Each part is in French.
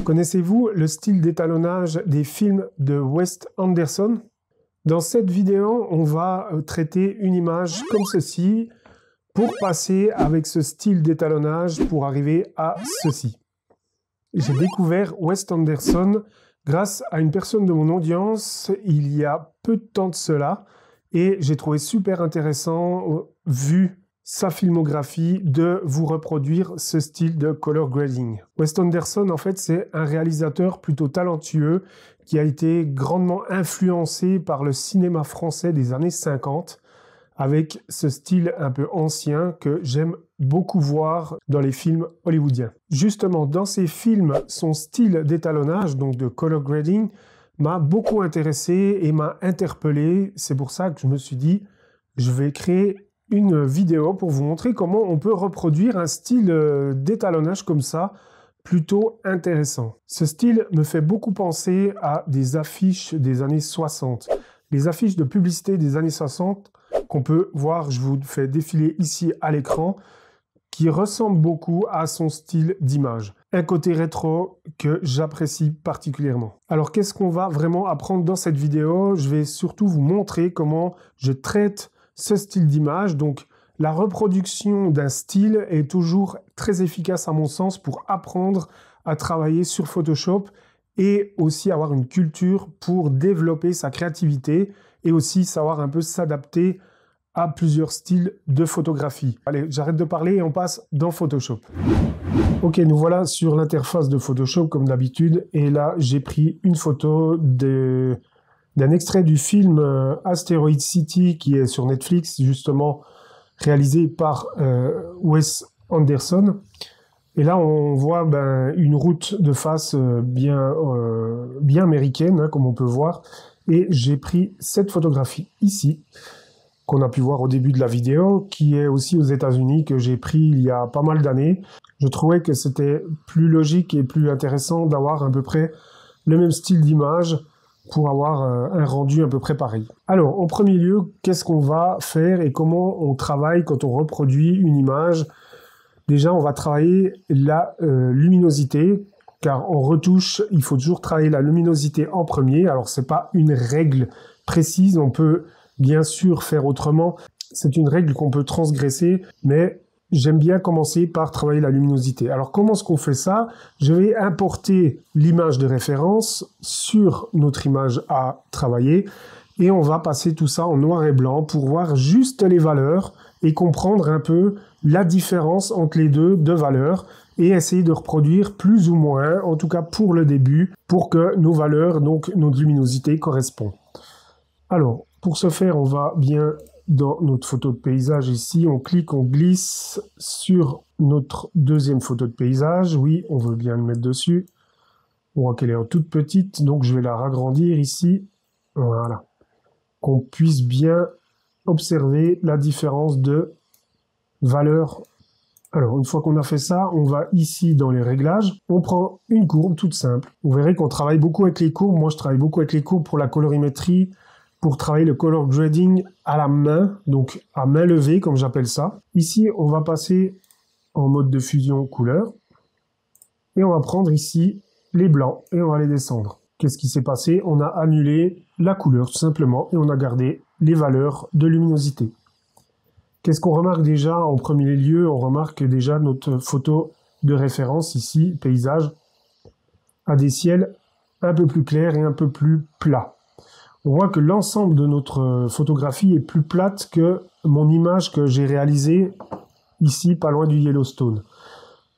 Connaissez-vous le style d'étalonnage des films de Wes Anderson? Dans cette vidéo, on va traiter une image comme ceci pour passer avec ce style d'étalonnage pour arriver à ceci. J'ai découvert Wes Anderson grâce à une personne de mon audience il y a peu de temps de cela et j'ai trouvé super intéressant, vu sa filmographie, de vous reproduire ce style de color grading. Wes Anderson, en fait, c'est un réalisateur plutôt talentueux qui a été grandement influencé par le cinéma français des années 50 avec ce style un peu ancien que j'aime beaucoup voir dans les films hollywoodiens. Justement, dans ces films, son style d'étalonnage, donc de color grading, m'a beaucoup intéressé et m'a interpellé. C'est pour ça que je me suis dit, je vais créer une vidéo pour vous montrer comment on peut reproduire un style d'étalonnage comme ça, plutôt intéressant. Ce style me fait beaucoup penser à des affiches des années 60. Les affiches de publicité des années 60 qu'on peut voir, je vous fais défiler ici à l'écran, qui ressemble beaucoup à son style d'image. Un côté rétro que j'apprécie particulièrement. Alors qu'est-ce qu'on va vraiment apprendre dans cette vidéo? Je vais surtout vous montrer comment je traite ce style d'image. Donc la reproduction d'un style est toujours très efficace à mon sens pour apprendre à travailler sur Photoshop et aussi avoir une culture pour développer sa créativité et aussi savoir un peu s'adapter à plusieurs styles de photographie. Allez, j'arrête de parler et on passe dans Photoshop. Ok, nous voilà sur l'interface de Photoshop comme d'habitude et là j'ai pris une photo d'un extrait du film Asteroid City qui est sur Netflix, justement réalisé par Wes Anderson. Et là, on voit une route de face bien américaine, hein, comme on peut voir. Et j'ai pris cette photographie ici, qu'on a pu voir au début de la vidéo, qui est aussi aux États-Unis, que j'ai pris il y a pas mal d'années. Je trouvais que c'était plus logique et plus intéressant d'avoir à peu près le même style d'image pour avoir un rendu à peu près pareil. Alors, en premier lieu, qu'est-ce qu'on va faire et comment on travaille quand on reproduit une image? Déjà, on va travailler la luminosité, car en retouche, il faut toujours travailler la luminosité en premier. Alors, c'est pas une règle précise, on peut bien sûr faire autrement. C'est une règle qu'on peut transgresser, mais j'aime bien commencer par travailler la luminosité. Alors, comment est-ce qu'on fait ça? Je vais importer l'image de référence sur notre image à travailler et on va passer tout ça en noir et blanc pour voir juste les valeurs et comprendre un peu la différence entre les deux valeurs et essayer de reproduire plus ou moins, en tout cas pour le début, pour que nos valeurs, donc notre luminosité, correspondent. Alors, pour ce faire, on va bien dans notre photo de paysage ici, on clique, on glisse sur notre deuxième photo de paysage. Oui, on veut bien le mettre dessus. On voit qu'elle est toute petite, donc je vais la ragrandir ici. Voilà. Qu'on puisse bien observer la différence de valeur. Alors, une fois qu'on a fait ça, on va ici dans les réglages. On prend une courbe toute simple. Vous verrez qu'on travaille beaucoup avec les courbes. Moi, je travaille beaucoup avec les courbes pour la colorimétrie, pour travailler le color grading à la main, donc à main levée, comme j'appelle ça. Ici, on va passer en mode de fusion couleur. Et on va prendre ici les blancs et on va les descendre. Qu'est-ce qui s'est passé? On a annulé la couleur, tout simplement, et on a gardé les valeurs de luminosité. Qu'est-ce qu'on remarque déjà? En premier lieu, on remarque déjà notre photo de référence ici, paysage, a des ciels un peu plus clairs et un peu plus plats. On voit que l'ensemble de notre photographie est plus plate que mon image que j'ai réalisée ici, pas loin du Yellowstone.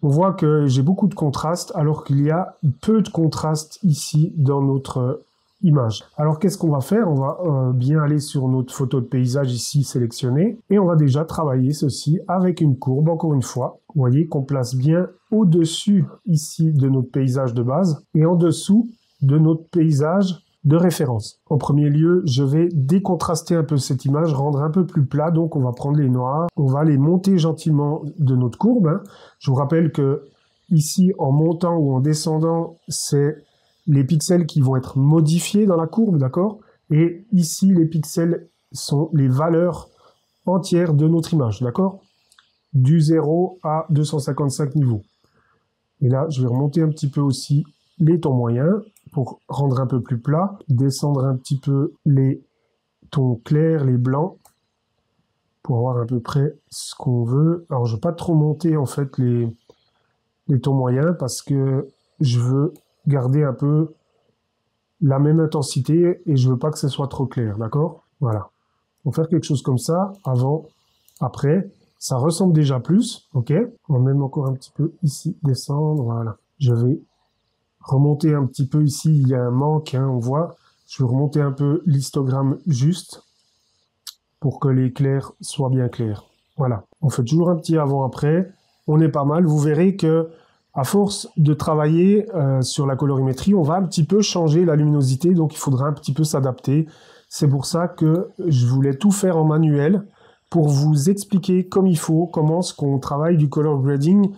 On voit que j'ai beaucoup de contraste, alors qu'il y a peu de contraste ici dans notre image. Alors qu'est-ce qu'on va faire? On va bien aller sur notre photo de paysage ici sélectionnée, et on va déjà travailler ceci avec une courbe, encore une fois. Vous voyez qu'on place bien au-dessus ici de notre paysage de base, et en dessous de notre paysage de référence. En premier lieu, je vais décontraster un peu cette image, rendre un peu plus plat, donc on va prendre les noirs, on va les monter gentiment de notre courbe, hein. Je vous rappelle que ici, en montant ou en descendant, c'est les pixels qui vont être modifiés dans la courbe, d'accord? Et ici, les pixels sont les valeurs entières de notre image, d'accord? Du 0 à 255 niveaux. Et là, je vais remonter un petit peu aussi les tons moyens pour rendre un peu plus plat, descendre un petit peu les tons clairs, les blancs, pour avoir à peu près ce qu'on veut. Alors je ne vais pas trop monter en fait les tons moyens parce que je veux garder un peu la même intensité et je veux pas que ce soit trop clair, d'accord? Voilà. On va faire quelque chose comme ça, avant, après. Ça ressemble déjà plus, ok? On va même encore un petit peu ici, descendre, voilà. Je vais remonter un petit peu ici, il y a un manque, hein, on voit. Je vais remonter un peu l'histogramme juste pour que les clairs soient bien clairs. Voilà. On fait toujours un petit avant-après. On est pas mal. Vous verrez que à force de travailler sur la colorimétrie, on va un petit peu changer la luminosité, donc il faudra un petit peu s'adapter. C'est pour ça que je voulais tout faire en manuel pour vous expliquer comme il faut comment est-ce qu'on travaille du color grading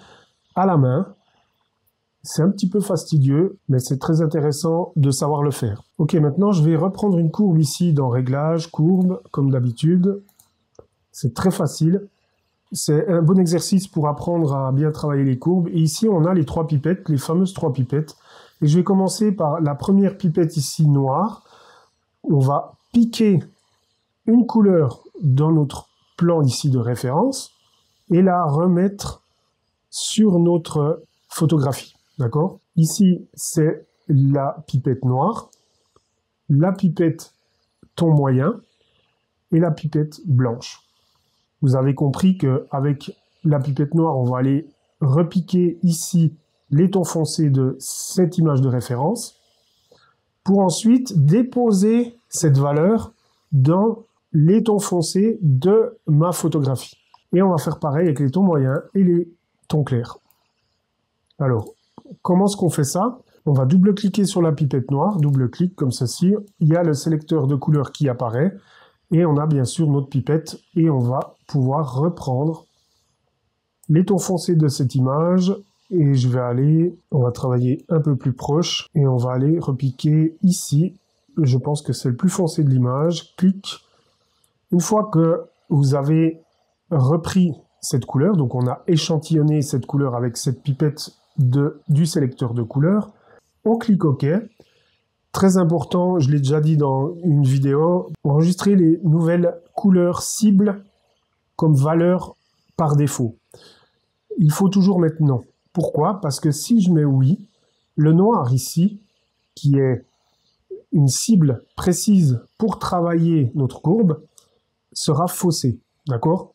à la main. C'est un petit peu fastidieux, mais c'est très intéressant de savoir le faire. Ok, maintenant je vais reprendre une courbe ici dans Réglages, courbe, comme d'habitude. C'est très facile. C'est un bon exercice pour apprendre à bien travailler les courbes. Et ici, on a les 3 pipettes, les fameuses 3 pipettes. Et je vais commencer par la première pipette ici, noire. On va piquer une couleur dans notre plan ici de référence et la remettre sur notre photographie. D'accord? Ici, c'est la pipette noire, la pipette ton moyen et la pipette blanche. Vous avez compris qu'avec la pipette noire, on va aller repiquer ici les tons foncés de cette image de référence pour ensuite déposer cette valeur dans les tons foncés de ma photographie. Et on va faire pareil avec les tons moyens et les tons clairs. Alors, comment est-ce qu'on fait ça? On va double-cliquer sur la pipette noire, double-clic comme ceci. Il y a le sélecteur de couleurs qui apparaît. Et on a bien sûr notre pipette et on va pouvoir reprendre les tons foncés de cette image. Et je vais aller, on va travailler un peu plus proche et on va aller repiquer ici. Je pense que c'est le plus foncé de l'image. Clic. Une fois que vous avez repris cette couleur, donc on a échantillonné cette couleur avec cette pipette du sélecteur de couleurs, on clique OK. Très important, je l'ai déjà dit dans une vidéo, enregistrer les nouvelles couleurs cibles comme valeur par défaut. Il faut toujours mettre non. Pourquoi? Parce que si je mets oui, le noir ici, qui est une cible précise pour travailler notre courbe, sera faussée. D'accord?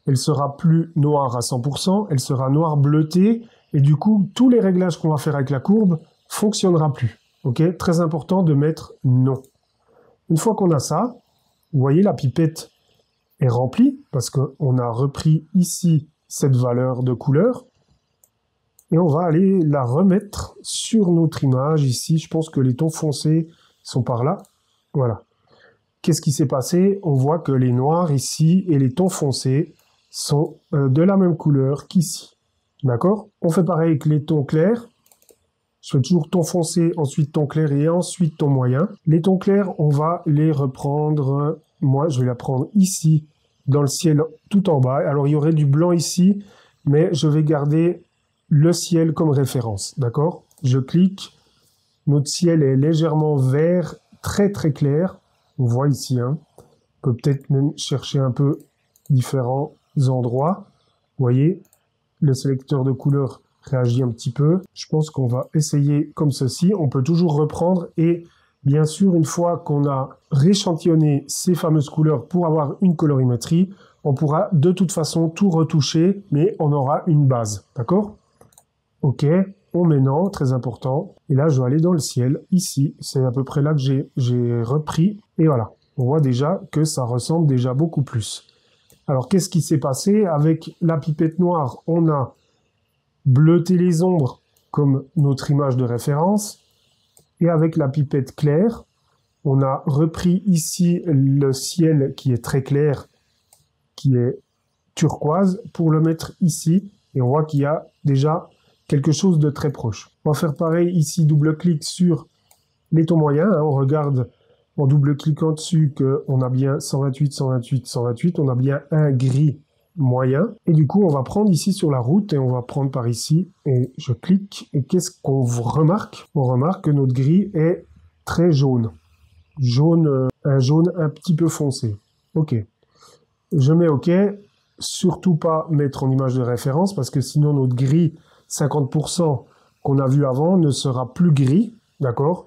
Elle sera plus noire à 100%, elle sera noire bleutée, et du coup, tous les réglages qu'on va faire avec la courbe ne fonctionneront plus. Ok, très important de mettre non. Une fois qu'on a ça, vous voyez la pipette est remplie parce qu'on a repris ici cette valeur de couleur et on va aller la remettre sur notre image ici. Je pense que les tons foncés sont par là. Voilà. Qu'est-ce qui s'est passé? On voit que les noirs ici et les tons foncés sont de la même couleur qu'ici. D'accord? On fait pareil avec les tons clairs. Je fais toujours ton foncé, ensuite ton clair et ensuite ton moyen. Les tons clairs, on va les reprendre. Moi, je vais la prendre ici, dans le ciel tout en bas. Alors, il y aurait du blanc ici, mais je vais garder le ciel comme référence. D'accord? Je clique. Notre ciel est légèrement vert, très très clair. On voit ici. Hein. On peut peut-être même chercher un peu différents endroits. Vous voyez, le sélecteur de couleurs réagit un petit peu. Je pense qu'on va essayer comme ceci. On peut toujours reprendre et bien sûr, une fois qu'on a rééchantillonné ces fameuses couleurs pour avoir une colorimétrie, on pourra de toute façon tout retoucher, mais on aura une base. D'accord? Ok, on met non, très important. Et là, je vais aller dans le ciel. Ici, c'est à peu près là que j'ai repris. Et voilà, on voit déjà que ça ressemble déjà beaucoup plus. Alors, qu'est-ce qui s'est passé? Avec la pipette noire, on a bleuter les ombres comme notre image de référence. Et avec la pipette claire, on a repris ici le ciel qui est très clair, qui est turquoise, pour le mettre ici. Et on voit qu'il y a déjà quelque chose de très proche. On va faire pareil ici, double-clic sur les tons moyens. Hein, on regarde en double-cliquant dessus qu'on a bien 128, 128, 128. On a bien un gris moyen. Et du coup, on va prendre ici sur la route et on va prendre par ici. Et je clique. Et qu'est-ce qu'on remarque? On remarque que notre gris est très jaune. Un jaune un petit peu foncé. OK. Je mets OK. Surtout pas mettre en image de référence parce que sinon notre gris 50% qu'on a vu avant ne sera plus gris. D'accord?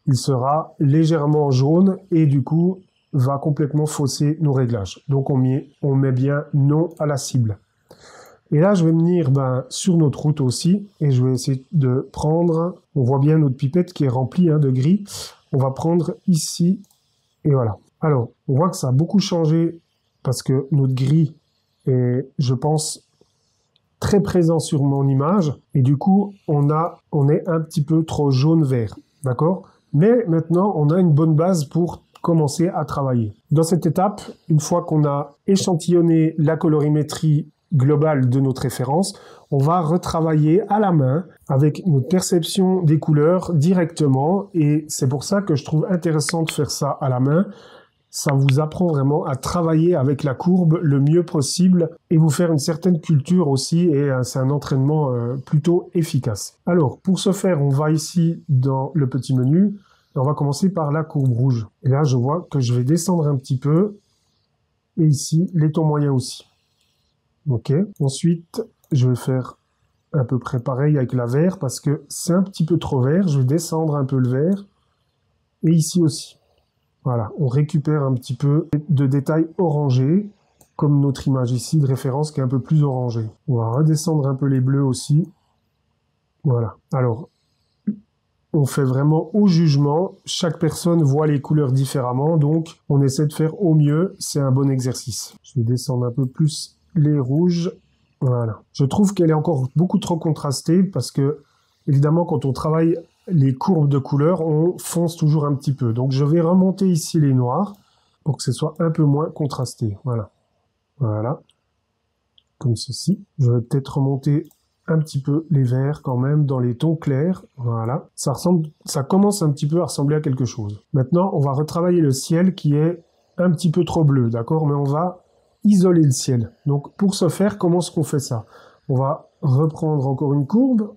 Il sera légèrement jaune et du coup va complètement fausser nos réglages. Donc on met bien non à la cible. Et là je vais venir sur notre route aussi et je vais essayer de prendre, on voit bien notre pipette qui est remplie de gris. On va prendre ici et voilà. Alors on voit que ça a beaucoup changé parce que notre gris est, je pense, très présent sur mon image et du coup on est un petit peu trop jaune-vert. D'accord? Mais maintenant on a une bonne base pour commencer à travailler. Dans cette étape, une fois qu'on a échantillonné la colorimétrie globale de notre référence, on va retravailler à la main avec notre perception des couleurs directement et c'est pour ça que je trouve intéressant de faire ça à la main. Ça vous apprend vraiment à travailler avec la courbe le mieux possible et vous faire une certaine culture aussi et c'est un entraînement plutôt efficace. Alors pour ce faire, on va ici dans le petit menu. On va commencer par la courbe rouge. Et là, je vois que je vais descendre un petit peu. Et ici, les tons moyens aussi. OK. Ensuite, je vais faire à peu près pareil avec la vert parce que c'est un petit peu trop vert. Je vais descendre un peu le vert. Et ici aussi. Voilà. On récupère un petit peu de détails orangés, comme notre image ici de référence qui est un peu plus orangée. On va redescendre un peu les bleus aussi. Voilà. Alors, on fait vraiment au jugement, chaque personne voit les couleurs différemment, donc on essaie de faire au mieux, c'est un bon exercice. Je vais descendre un peu plus les rouges, voilà. Je trouve qu'elle est encore beaucoup trop contrastée parce que, évidemment, quand on travaille les courbes de couleurs, on fonce toujours un petit peu. Donc je vais remonter ici les noirs pour que ce soit un peu moins contrasté, voilà. Voilà, comme ceci. Je vais peut-être remonter un petit peu les verts quand même dans les tons clairs, voilà. Ça commence un petit peu à ressembler à quelque chose. Maintenant, on va retravailler le ciel qui est un petit peu trop bleu, d'accord? Mais on va isoler le ciel. Donc, pour ce faire, comment est-ce qu'on fait ça? On va reprendre encore une courbe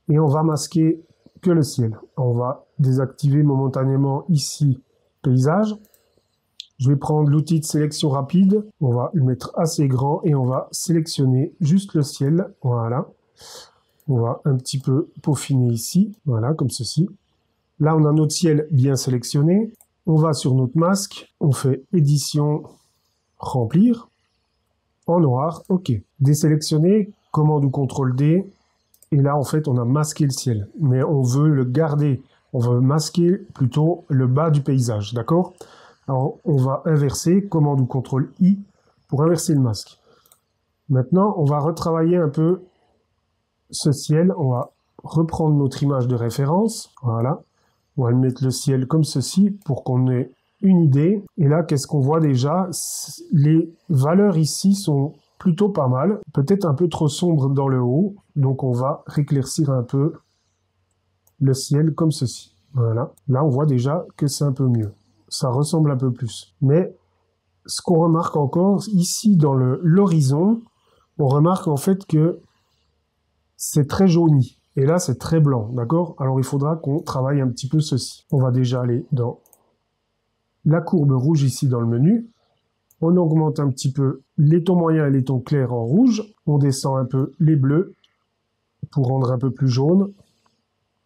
et on va masquer que le ciel. On va désactiver momentanément ici paysage. Je vais prendre l'outil de sélection rapide, on va le mettre assez grand et on va sélectionner juste le ciel, voilà. On va un petit peu peaufiner ici, voilà, comme ceci. Là, on a notre ciel bien sélectionné. On va sur notre masque, on fait édition, remplir, en noir, OK. Désélectionner, commande ou CTRL D, et là, en fait, on a masqué le ciel. Mais on veut le garder, on veut masquer plutôt le bas du paysage, d'accord? Alors, on va inverser, commande ou CTRL I, pour inverser le masque. Maintenant, on va retravailler un peu ce ciel. On va reprendre notre image de référence. Voilà. On va mettre le ciel comme ceci pour qu'on ait une idée. Et là, qu'est-ce qu'on voit déjà? Les valeurs ici sont plutôt pas mal. Peut-être un peu trop sombre dans le haut. Donc, on va réclaircir un peu le ciel comme ceci. Voilà. Là, on voit déjà que c'est un peu mieux. Ça ressemble un peu plus. Mais ce qu'on remarque encore, ici dans l'horizon, on remarque en fait que c'est très jauni. Et là, c'est très blanc, d'accord? Alors, il faudra qu'on travaille un petit peu ceci. On va déjà aller dans la courbe rouge ici dans le menu. On augmente un petit peu les tons moyens et les tons clairs en rouge. On descend un peu les bleus pour rendre un peu plus jaune.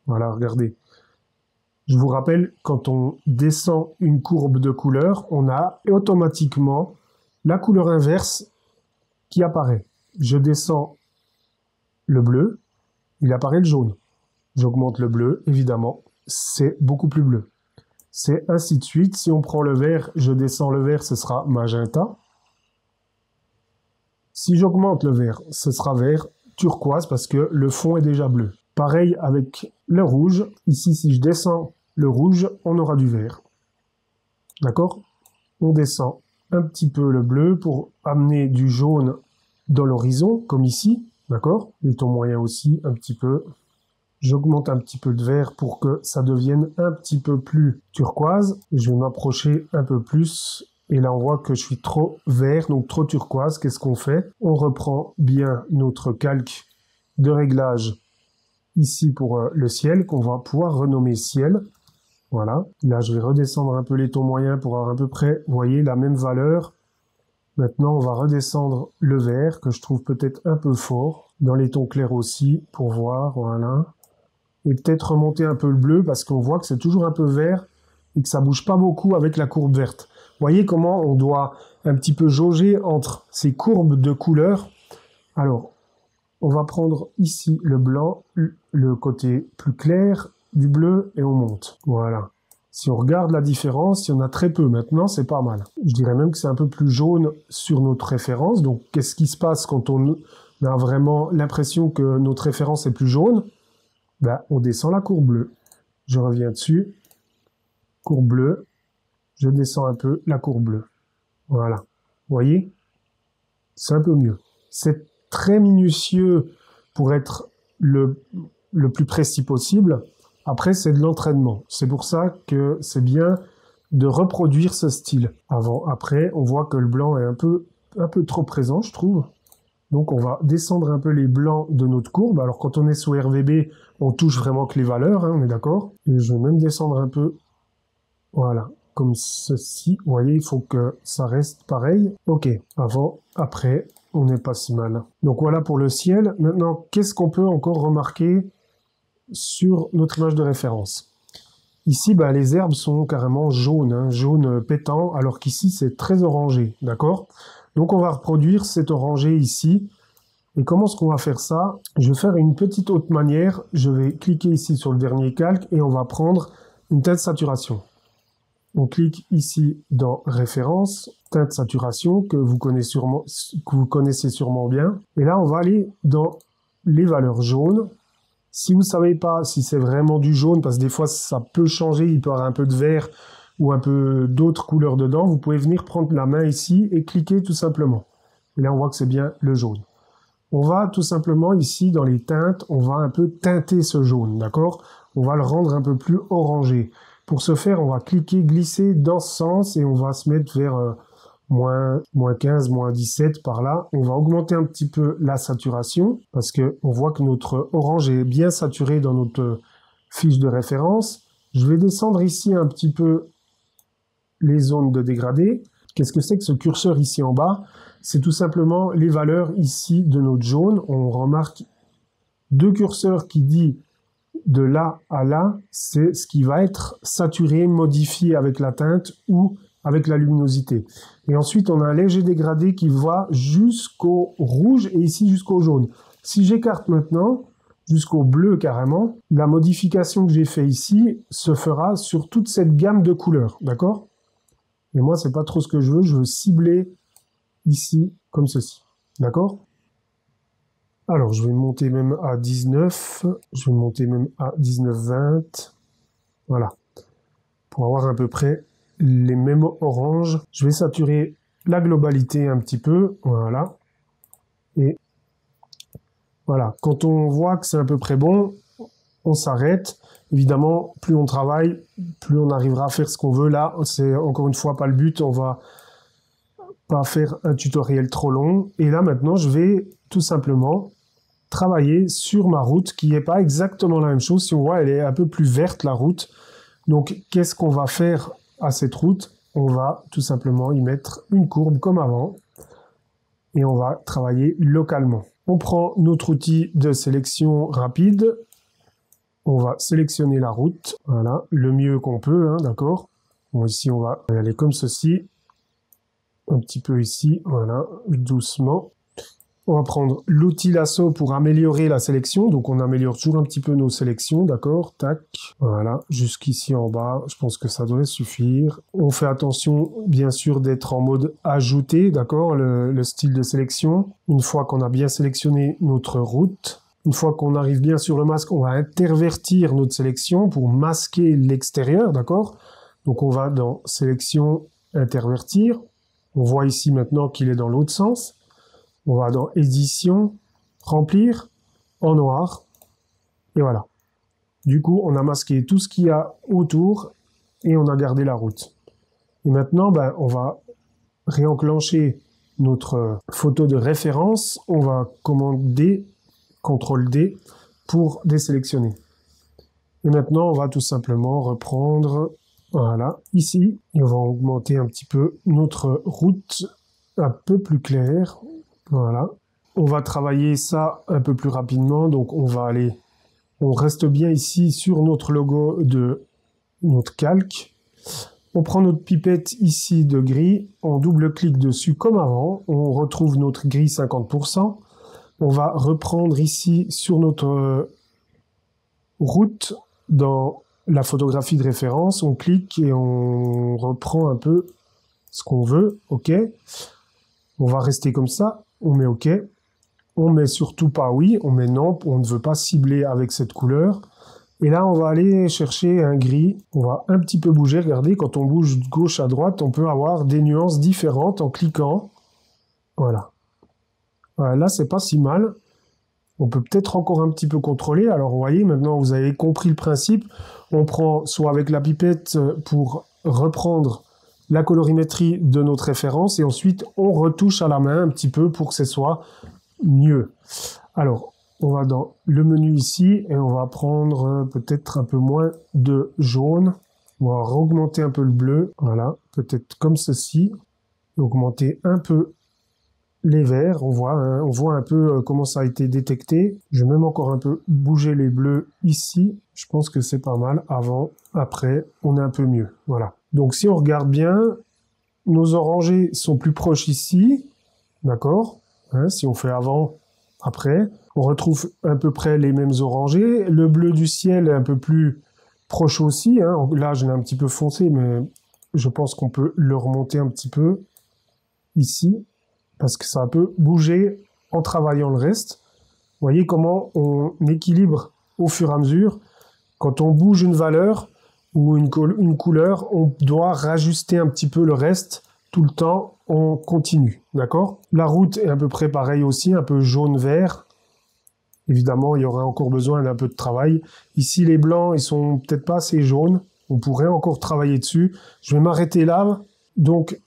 Voilà, regardez. Je vous rappelle, quand on descend une courbe de couleur, on a automatiquement la couleur inverse qui apparaît. Je descends le bleu, il apparaît le jaune. J'augmente le bleu, évidemment, c'est beaucoup plus bleu. C'est ainsi de suite. Si on prend le vert, je descends le vert, ce sera magenta. Si j'augmente le vert, ce sera vert turquoise parce que le fond est déjà bleu. Pareil avec le rouge. Ici, si je descends le rouge, on aura du vert. D'accord? On descend un petit peu le bleu pour amener du jaune dans l'horizon, comme ici. D'accord? Les tons moyens aussi, un petit peu. J'augmente un petit peu de vert pour que ça devienne un petit peu plus turquoise. Je vais m'approcher un peu plus Et là, on voit que je suis trop vert, donc trop turquoise. Qu'est-ce qu'on fait? On reprend bien notre calque de réglage ici pour le ciel, qu'on va pouvoir renommer ciel. Voilà. Là, je vais redescendre un peu les tons moyens pour avoir à peu près, vous voyez, la même valeur. Maintenant, on va redescendre le vert, que je trouve peut-être un peu fort. Dans les tons clairs aussi, pour voir, voilà. Et peut-être remonter un peu le bleu, parce qu'on voit que c'est toujours un peu vert et que ça bouge pas beaucoup avec la courbe verte. Vous voyez comment on doit un petit peu jauger entre ces courbes de couleurs. Alors, on va prendre ici le blanc, le côté plus clair du bleu, et on monte. Voilà. Si on regarde la différence, il y en a très peu. Maintenant, c'est pas mal. Je dirais même que c'est un peu plus jaune sur notre référence. Donc, qu'est-ce qui se passe quand on a vraiment l'impression que notre référence est plus jaune? Ben, on descend la courbe bleue. Je reviens dessus. Courbe bleue. Je descends un peu la courbe bleue. Voilà. Vous voyez? C'est un peu mieux. C'est très minutieux pour être le plus précis possible. Après, c'est de l'entraînement. C'est pour ça que c'est bien de reproduire ce style. Avant, après, on voit que le blanc est un peu trop présent, je trouve. Donc, on va descendre un peu les blancs de notre courbe. Alors, quand on est sous RVB, on touche vraiment que les valeurs, hein, on est d'accord. Et je vais même descendre un peu, voilà, comme ceci. Vous voyez, il faut que ça reste pareil. Ok, avant, après, on n'est pas si mal. Donc, voilà pour le ciel. Maintenant, qu'est-ce qu'on peut encore remarquer sur notre image de référence? Ici, bah, les herbes sont carrément jaunes, hein, jaune pétant, alors qu'ici, c'est très orangé, d'accord? Donc, on va reproduire cet orangé ici. Et comment est-ce qu'on va faire ça? Je vais faire une petite autre manière. Je vais cliquer ici sur le dernier calque et on va prendre une teinte saturation. On clique ici dans Référence, teinte saturation, que vous connaissez sûrement bien. Et là, on va aller dans les valeurs jaunes. Si vous ne savez pas si c'est vraiment du jaune, parce que des fois ça peut changer, il peut y avoir un peu de vert ou un peu d'autres couleurs dedans, vous pouvez venir prendre la main ici et cliquer tout simplement. Et là on voit que c'est bien le jaune. On va tout simplement ici dans les teintes, on va un peu teinter ce jaune, d'accord? On va le rendre un peu plus orangé. Pour ce faire, on va cliquer, glisser dans ce sens et on va se mettre vers moins 15, moins 17 par là. On va augmenter un petit peu la saturation parce que on voit que notre orange est bien saturé dans notre fiche de référence. Je vais descendre ici un petit peu les zones de dégradé. Qu'est-ce que c'est que ce curseur ici en bas? C'est tout simplement les valeurs ici de notre jaune. On remarque deux curseurs qui disent de là à là, c'est ce qui va être saturé, modifié avec la teinte ou avec la luminosité. Et ensuite, on a un léger dégradé qui va jusqu'au rouge et ici jusqu'au jaune. Si j'écarte maintenant jusqu'au bleu carrément, la modification que j'ai fait ici se fera sur toute cette gamme de couleurs, d'accord? Et moi, c'est pas trop ce que je veux cibler ici comme ceci, d'accord? Alors, je vais monter même à 19, je vais monter même à 19-20, voilà, pour avoir à peu près les mêmes oranges. Je vais saturer la globalité un petit peu, voilà, et voilà, quand on voit que c'est à peu près bon, on s'arrête. Évidemment, plus on travaille, plus on arrivera à faire ce qu'on veut. Là, c'est encore une fois pas le but, on va pas faire un tutoriel trop long. Et là, maintenant, je vais tout simplement travailler sur ma route qui n'est pas exactement la même chose. Si on voit, elle est un peu plus verte, la route. Donc, qu'est-ce qu'on va faire à cette route? On va tout simplement y mettre une courbe comme avant et on va travailler localement. On prend notre outil de sélection rapide. On va sélectionner la route, voilà, le mieux qu'on peut, hein, d'accord? Bon, ici, on va aller comme ceci. Un petit peu ici, voilà, doucement. On va prendre l'outil lasso pour améliorer la sélection. Donc, on améliore toujours un petit peu nos sélections, d'accord? Tac, voilà, jusqu'ici en bas, je pense que ça devrait suffire. On fait attention, bien sûr, d'être en mode ajouté, d'accord? Le style de sélection. Une fois qu'on a bien sélectionné notre route, une fois qu'on arrive bien sur le masque, on va intervertir notre sélection pour masquer l'extérieur, d'accord? Donc, on va dans sélection, intervertir. On voit ici maintenant qu'il est dans l'autre sens. On va dans édition, remplir, en noir, et voilà. Du coup, on a masqué tout ce qu'il y a autour et on a gardé la route. Et maintenant, ben, on va réenclencher notre photo de référence, on va commander CTRL D pour désélectionner. Et maintenant, on va tout simplement reprendre, voilà, ici, et on va augmenter un petit peu notre route un peu plus claire, voilà. On va travailler ça un peu plus rapidement, donc on va aller, on reste bien ici sur notre logo de notre calque. On prend notre pipette ici de gris, on double-clique dessus comme avant, on retrouve notre gris 50%. On va reprendre ici sur notre route dans la photographie de référence, on clique et on reprend un peu ce qu'on veut, ok. On va rester comme ça, on met ok. On met surtout pas oui, on met non, on ne veut pas cibler avec cette couleur. Et là, on va aller chercher un gris. On va un petit peu bouger. Regardez, quand on bouge de gauche à droite, on peut avoir des nuances différentes en cliquant. Voilà. Voilà, là, c'est pas si mal. On peut peut-être encore un petit peu contrôler. Alors, vous voyez, maintenant, vous avez compris le principe. On prend soit avec la pipette pour reprendre la colorimétrie de notre référence et ensuite, on retouche à la main un petit peu pour que ce soit mieux. Alors, on va dans le menu ici et on va prendre peut-être un peu moins de jaune. On va augmenter un peu le bleu. Voilà, peut-être comme ceci. Augmenter un peu les verts. On voit un peu comment ça a été détecté. Je vais même encore un peu bouger les bleus ici. Je pense que c'est pas mal. Avant, après, on est un peu mieux. Voilà. Donc, si on regarde bien, nos orangés sont plus proches ici. D'accord ? Hein, si on fait avant, après, on retrouve à peu près les mêmes orangés. Le bleu du ciel est un peu plus proche aussi. Hein. Là, je l'ai un petit peu foncé, mais je pense qu'on peut le remonter un petit peu ici, parce que ça peut bouger en travaillant le reste. Vous voyez comment on équilibre au fur et à mesure. Quand on bouge une valeur ou une couleur, on doit rajuster un petit peu le reste. Tout le temps, on continue, d'accord? La route est à peu près pareil aussi, un peu jaune-vert. Évidemment, il y aura encore besoin d'un peu de travail. Ici, les blancs, ils sont peut-être pas assez jaunes. On pourrait encore travailler dessus. Je vais m'arrêter là. Donc,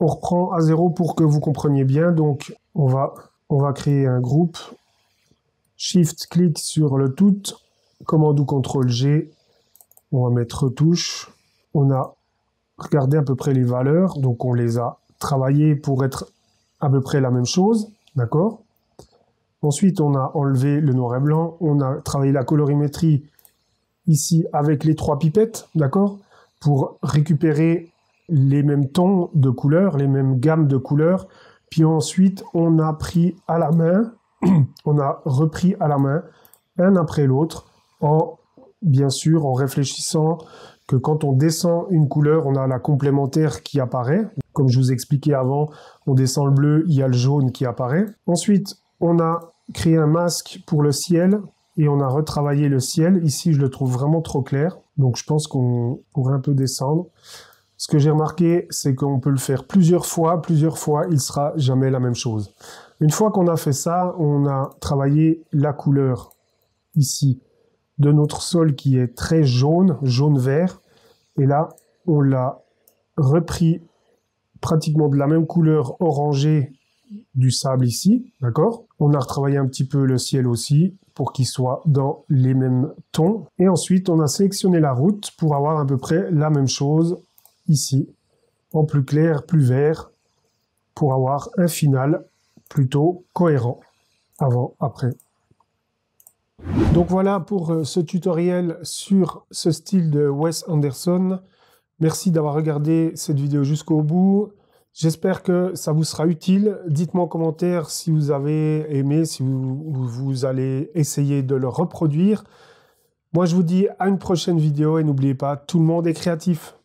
on reprend à zéro pour que vous compreniez bien. Donc, on va créer un groupe. Shift-clic sur le tout. Commande ou CTRL-G. On va mettre retouche. On a regardé à peu près les valeurs. Donc, on les a travaillées pour être à peu près la même chose. D'accord ? Ensuite, on a enlevé le noir et blanc. On a travaillé la colorimétrie ici avec les 3 pipettes. D'accord ? Pour récupérer les mêmes tons de couleurs, les mêmes gammes de couleurs. Puis ensuite, on a pris à la main, on a repris à la main, un après l'autre, bien sûr, en réfléchissant que quand on descend une couleur, on a la complémentaire qui apparaît. Comme je vous expliquais avant, on descend le bleu, il y a le jaune qui apparaît. Ensuite, on a créé un masque pour le ciel et on a retravaillé le ciel. Ici, je le trouve vraiment trop clair. Donc, je pense qu'on pourrait un peu descendre. Ce que j'ai remarqué, c'est qu'on peut le faire plusieurs fois, il sera jamais la même chose. Une fois qu'on a fait ça, on a travaillé la couleur ici de notre sol qui est très jaune, jaune-vert. Et là, on l'a repris pratiquement de la même couleur orangée du sable ici, d'accord? On a retravaillé un petit peu le ciel aussi pour qu'il soit dans les mêmes tons. Et ensuite, on a sélectionné la route pour avoir à peu près la même chose ici, en plus clair, plus vert, pour avoir un final plutôt cohérent, avant, après. Donc voilà pour ce tutoriel sur ce style de Wes Anderson. Merci d'avoir regardé cette vidéo jusqu'au bout. J'espère que ça vous sera utile. Dites-moi en commentaire si vous avez aimé, si vous allez essayer de le reproduire. Moi, je vous dis à une prochaine vidéo et n'oubliez pas, tout le monde est créatif.